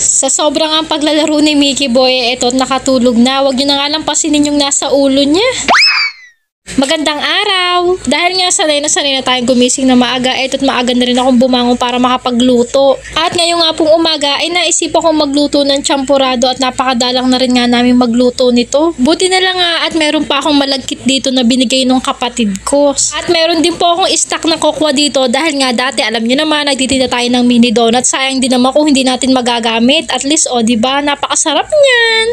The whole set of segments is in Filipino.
Sa sobrang ang paglalaro ni Mickey Boy, eto nakatulog na. Huwag nyo na nga lang pasinin yung nasa ulo niya. Magandang araw! Dahil nga sanay na tayong gumising na maaga, eto't maaga na rin akong bumangon para makapagluto. At ngayong nga pong umaga ay naisip akong magluto ng champurado at napakadalang na rin nga namin magluto nito. Buti na lang nga at meron pa akong malagkit dito na binigay nung kapatid ko. At meron din po akong stock na kokwa dito dahil nga dati alam nyo naman nagtitinda tayo ng mini donut. Sayang din naman kung hindi natin magagamit. At least diba, napakasarap niyan!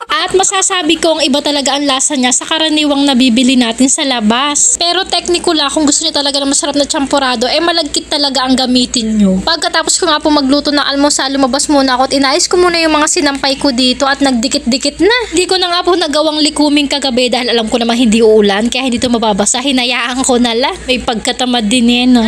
At masasabi ko ang iba talaga ang lasa niya sa karaniwang nabibili natin sa labas. Pero technically kung gusto niyo talaga ng masarap na champurado, malagkit talaga ang gamitin nyo. Pagkatapos ko nga po magluto ng almusal, lumabas muna ako at inayos ko muna yung mga sinampay ko dito at nagdikit-dikit na. Hindi ko na nga po nagawang likuming kagabi dahil alam ko naman hindi uulan kaya hindi ito mababasa. Hinayaan ko na lang. May pagkatamad din no.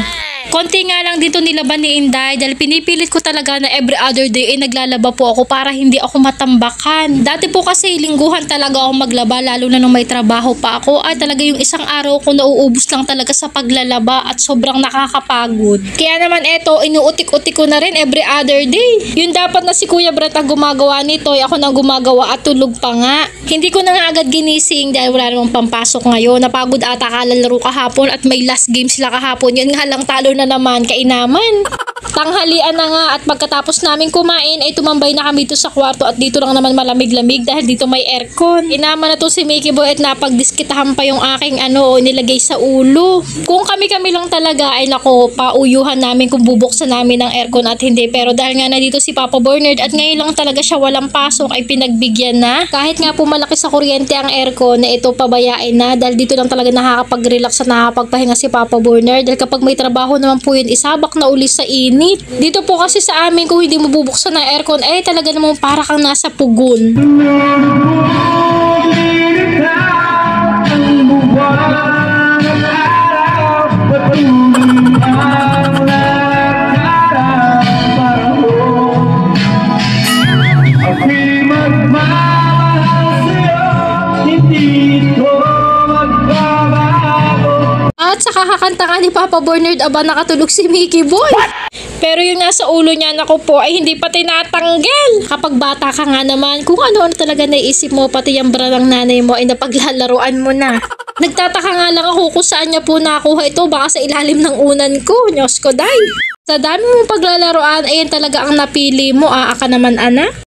Konti nga lang dito nilaban ni Inday dahil pinipilit ko talaga na every other day naglalaba po ako para hindi ako matambakan. Dati po kasi lingguhan talaga ako maglaba lalo na nung may trabaho pa ako ay talaga yung isang araw ko nauubos lang talaga sa paglalaba at sobrang nakakapagod. Kaya naman inuutik-utik ko na rin every other day. Yun dapat na si Kuya Brett ang gumagawa nito ako nang gumagawa at tulog pa nga. Hindi ko na nga agad ginising dahil wala namang pampasok ngayon. Napagod ata kalalaro kahapon at may last game sila kahapon. Yun nga lang talo na naman kainaman. Tanghalian na nga at pagkatapos namin kumain ay tumambay na kami dito sa kwarto at dito lang naman malamig-lamig dahil dito may aircon. Inaman na to si Mickey Boy at napagdiskitahan pa yung aking nilagay sa ulo. Kung kami-kami lang talaga ay nako pauyuhan namin kung bubuksan namin ang aircon at hindi. Pero dahil nga nandito si Papa Bernard at ngayon lang talaga siya walang pasok ay pinagbigyan na. Kahit nga po malaki sa kuryente ang aircon na ito pabayain na dahil dito lang talaga nakakapag-relax at nakakapagpahinga si Papa Bernard dahil kapag may trabaho naman po yun isabak na uli sa init. Dito po kasi sa amin kung hindi mo bubuksan ang aircon talaga namang para kang nasa pugon. At sa kakakanta nga ni Papa Bernard nakatulog si Mickey Boy. Pero yung nasa ulo niya nako po ay hindi pa tinatanggal. Kapag bata ka nga naman, kung ano talaga naisip mo, pati yung bra ng nanay mo ay napaglalaruan mo na. Nagtataka nga lang ako kung saan niya po nakuha ito. Baka sa ilalim ng unan ko. Diyos ko, day. Sa dami mong paglalaroan, ayan talaga ang napili mo. Aka naman, anak.